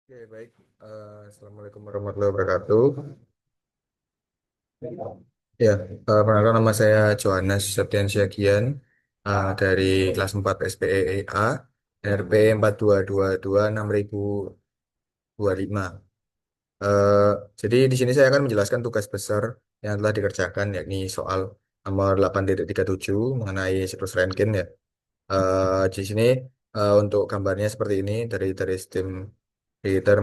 Oke, baik. Assalamualaikum warahmatullahi wabarakatuh. Ya, perkenalkan nama saya Johannes Septiansyah Gian dari kelas 4 SPEA RP 42226025. Eh, jadi di sini saya akan menjelaskan tugas besar yang telah dikerjakan, yakni soal nomor 8.37 mengenai siklus Rankine ya. Di sini untuk gambarnya seperti ini dari sistem heater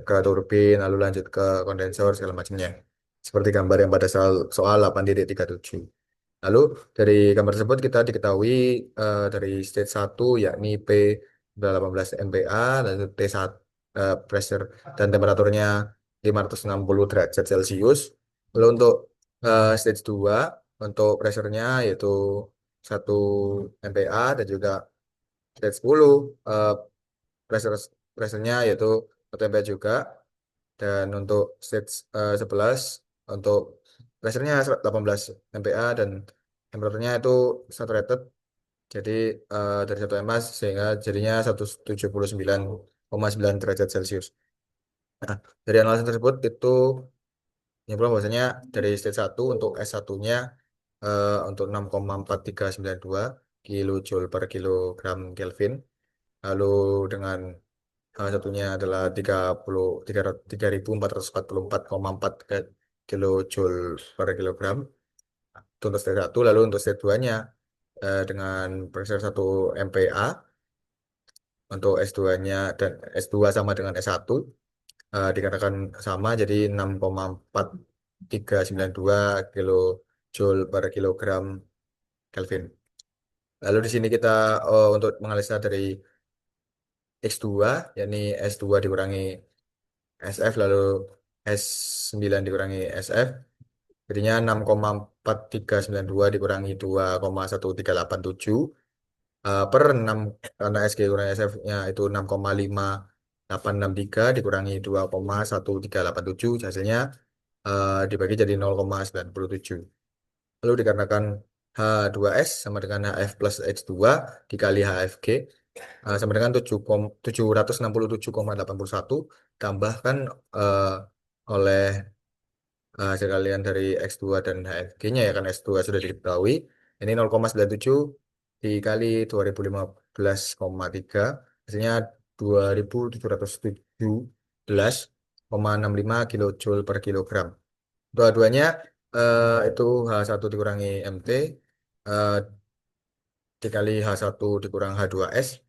ke turbin lalu lanjut ke kondensor segala macamnya. Seperti gambar yang pada soal 8.37. Lalu dari gambar tersebut kita diketahui dari stage 1 yakni P 18 MPa, lalu T1 pressure dan temperaturnya 560 derajat Celcius. Lalu untuk stage 2 untuk pressure-nya yaitu 1 MPa dan juga stage 10 eh, pressure pressure-nya yaitu 1 MPa juga, dan untuk stage 11 untuk pressure-nya 18 MPa dan temperaturnya itu saturated, jadi dari 1 mA sehingga jadinya 179,9 derajat Celcius. Nah, dari analisis tersebut itu nyimpulkan bahwasanya dari stage 1 untuk S1-nya untuk 6,4392 kilojoule per kilogram Kelvin. Lalu dengan satunya adalah 3444,4 kilojoule per kilogram. Itu untuk stage 1. Lalu untuk stage 2-nya dengan pressure 1 MPa untuk S2-nya, dan S2 sama dengan S1 dikatakan sama, jadi 6,4392 kilojoule per kilogram Kelvin. Lalu di sini kita untuk menganalisa dari X2, yakni S2 dikurangi SF lalu S9 dikurangi SF, jadinya 6,4392 dikurangi 2,1387 per 6, karena SG kurangi SF-nya itu 6,5863 dikurangi 2,1387, hasilnya dibagi jadi 0,97. Lalu dikarenakan H2S sama dengan HF plus X2 dikali HFG sama dengan 767,81, tambahkan eh, oleh hasil kalian dari X2 dan HFG-nya ya, kan X2 sudah diketahui. Ini 0,97 dikali 2015,3, hasilnya 2717,65 kilojoule per kilogram. Dua-duanya itu H1 dikurangi MT eh, dikali H1 dikurang H2S,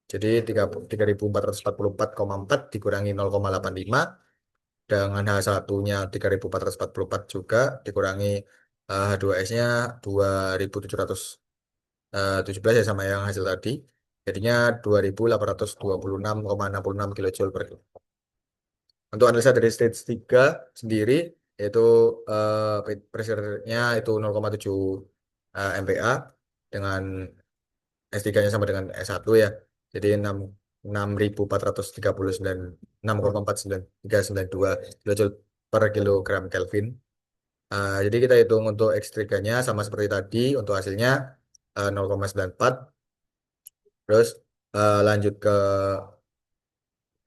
jadi 3444,4 dikurangi 0,85 dengan H1-nya 3444 juga dikurangi H2S-nya 2717 ya, sama yang hasil tadi. Jadinya 2826,66 kilojoule per kilo. Untuk analisa dari stage 3 sendiri yaitu pressure-nya itu 0,7 MPa dengan S3-nya sama dengan S1 ya. Jadi 6.439 6,49392 kilojoule per kilogram Kelvin. Jadi kita hitung untuk X3-nya sama seperti tadi, untuk hasilnya 0,94. Terus lanjut ke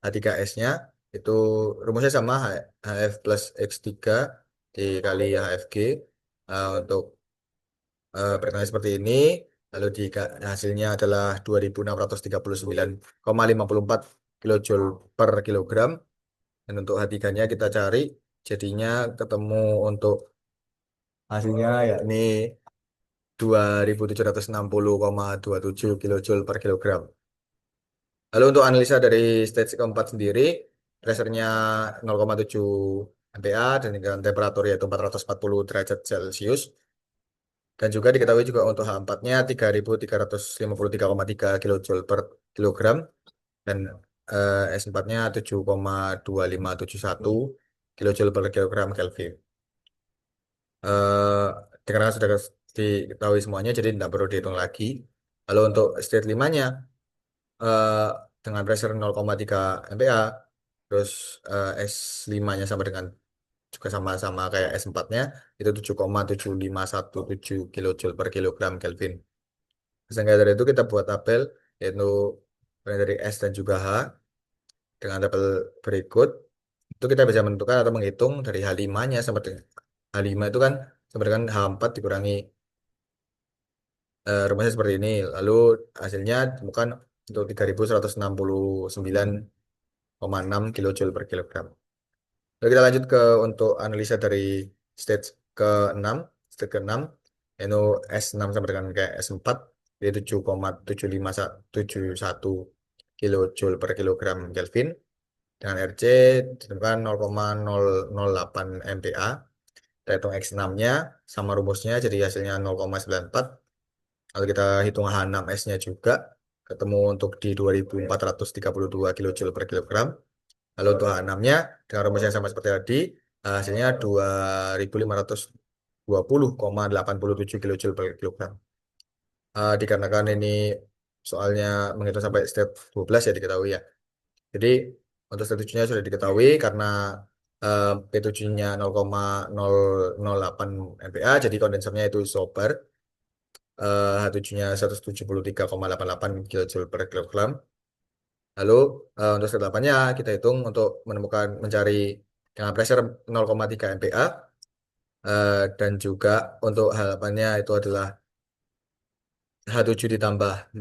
H3S-nya, itu rumusnya sama, HF plus X3 dikali HFG. Untuk pertanyaan seperti ini, lalu hasilnya adalah 2639,54 kilojoule per kilogram. Dan untuk H3-nya kita cari, jadinya ketemu untuk hasilnya yakni 2760,27 kilojoule per kilogram. Lalu untuk analisa dari stage keempat sendiri, pressure-nya 0,7 MPa dan dengan temperatur yaitu 440 derajat Celcius. Dan juga diketahui juga untuk H4-nya 3353,3 kilojoule per kilogram, dan S4-nya 7,2571 kilojoule per kilogram Kelvin. Eh Karena sudah diketahui semuanya, jadi tidak perlu dihitung lagi. Lalu untuk state 5-nya eh, dengan pressure 0,3 MPa, terus S5-nya sama dengan juga sama-sama kayak S4-nya, itu 7,7517 kilojoule per kilogram Kelvin. Sehingga dari itu kita buat tabel, yaitu mulai dari S dan juga H. dengan tabel berikut itu kita bisa menentukan atau menghitung dari H5-nya sama dengan H5 itu kan sama dengan H4 dikurangi rumusnya seperti ini. Lalu hasilnya ditemukan untuk 3169,6 kilojoule per kilogram. Lalu kita lanjut ke untuk analisa dari stage ke-6. Stage ke-6 yaitu S6 sama dengan kayak S4 yaitu 7,751 kilojoule per kilogram Kelvin dengan RC ditemukan 0,008 MPa. Kita hitung X6-nya sama rumusnya jadi hasilnya 0,94. Lalu kita hitung H6S-nya juga ketemu untuk di 2432 kilojoule per kilogram. Lalu untuk H6-nya dengan rumus yang sama seperti tadi, hasilnya 2520,87 kilojoule per kilogram. Dikarenakan ini soalnya menghitung sampai step 12 ya diketahui ya. Jadi untuk step 7-nya sudah diketahui karena P7-nya 0,008 MPa, jadi kondensernya itu isobar. H7-nya 173,88 kilojoule per kilogram. Lalu untuk step 8-nya kita hitung untuk mencari dengan pressure 0,3 MPa dan juga untuk harapannya itu adalah H7 ditambah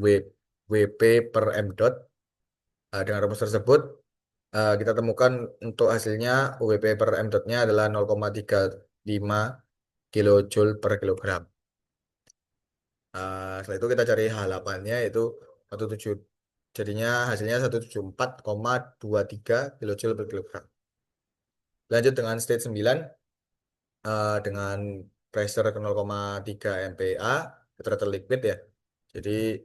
WP per M dot. Dengan rumus tersebut kita temukan untuk hasilnya WP per M dot-nya adalah 0,35 kilojoule per kilogram. Setelah itu kita cari H8-nya itu 17, jadinya hasilnya 174,23 kilojoule per kilogram. Lanjut dengan stage 9 dengan pressure ke 0,3 MPa tetraethyl liquid ya. Jadi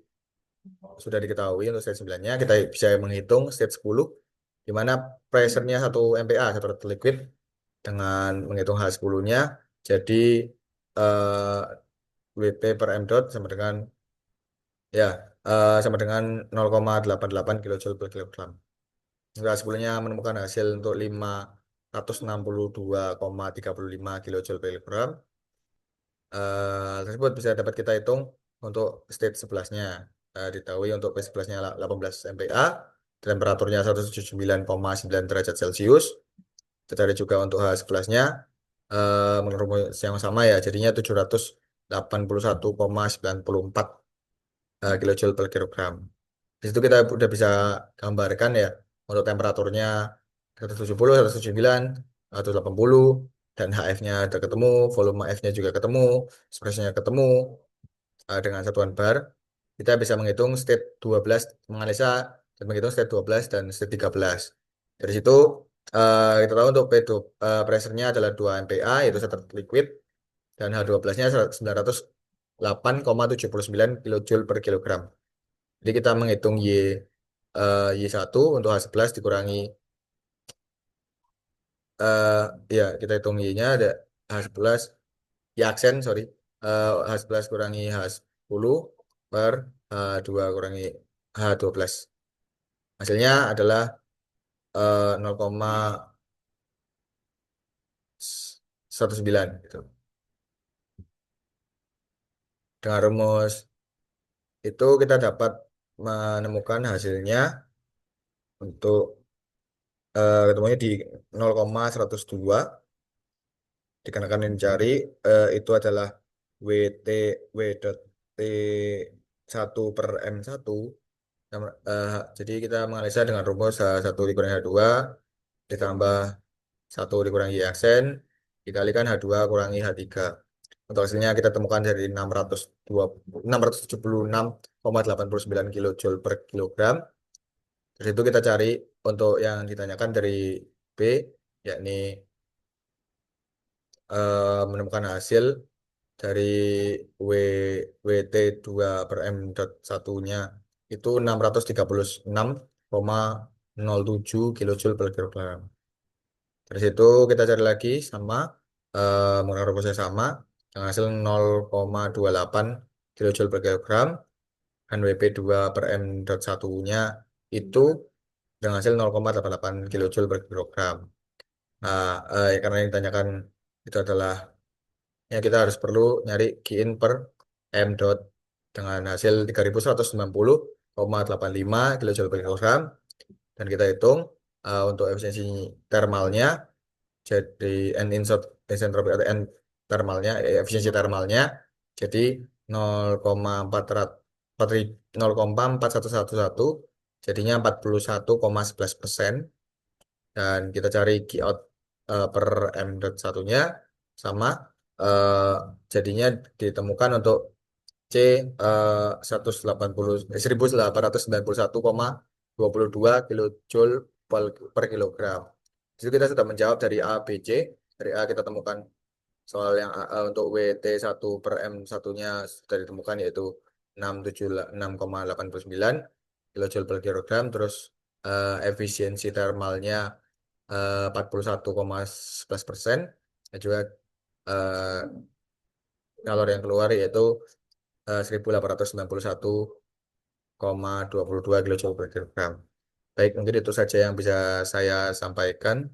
sudah diketahui untuk stage 9-nya kita bisa menghitung stage 10 di mana pressure-nya 1 MPa tetraethyl liquid dengan menghitung H10-nya jadi eh, WP per M dot ya sama dengan 0,88 kilojoule per kilogram. Hingga sebelumnya menemukan hasil untuk 562,35 kilojoule per kilogram. Tersebut bisa dapat kita hitung untuk state 11-nya. Diketahui untuk P11-nya 18 MPa, temperaturnya 179,9 derajat Celcius. Kita cari juga untuk H11-nya menurut rumus yang sama ya, jadinya 781,94 kilojoule per kilogram. Di situ kita udah bisa gambarkan ya untuk temperaturnya 170, 179, 180 dan HF-nya udah ketemu, volume F-nya juga ketemu, ekspresinya ketemu dengan satuan bar. Kita bisa menghitung state 12 menganalisa dan menghitung state 12 dan state 13. Dari situ kita tahu untuk pressure-nya adalah 2 MPa yaitu satu liquid dan H12-nya 908,79 kilojoule per kilogram. Jadi kita menghitung Y1 untuk H11 dikurangi eh, ya kita hitung Y-nya ada H11 Y aksen sorry H11 kurangi H10 per H2 kurangi H12. Hasilnya adalah 0,19 gitu. Dengan rumus itu kita dapat menemukan hasilnya untuk ketemunya di 0,102 dikarenakan yang dicari itu adalah WT W dot T 1 per M1. Jadi kita menganalisa dengan rumus H1 dikurangi H2 ditambah 1 dikurangi Y aksen dikalikan H2 kurangi H3. Untuk hasilnya kita temukan dari 676,89 kilojoule per kilogram. Dari itu kita cari untuk yang ditanyakan dari B, yakni menemukan hasil dari W, WT2 per M dot satunya itu 636,07 kilojoule per kilogram. Dari situ kita cari lagi sama menggunakan rumusnya sama dengan hasil 0,28 kilojoule per kilogram dan WP2 per M dot satunya itu dengan hasil 0,88 kilojoule per kilogram. Nah, karena yang ditanyakan itu adalah ya kita harus perlu nyari Qin per M dot dengan hasil 3190,85 kilojoule per kilogram dan kita hitung untuk efisiensi termalnya jadi entropy atau termalnya efisiensi termalnya jadi 0,4111 jadinya 41,11%. Dan kita cari Q out per M dot satunya sama eh, jadinya ditemukan untuk C 1891,22 kilojoule per kilogram. Jadi kita sudah menjawab dari A, B, C. Dari A kita temukan soal yang untuk WT1 per M satunya sudah ditemukan yaitu 6,89 kilojoule per kilogram. Terus efisiensi termalnya 41,11%. Dan juga eh, kalori yang keluar yaitu 1891,22 kilojoule per kilogram. Baik, mungkin itu saja yang bisa saya sampaikan.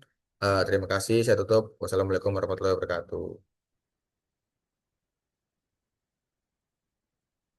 Terima kasih, saya tutup. Wassalamualaikum warahmatullahi wabarakatuh.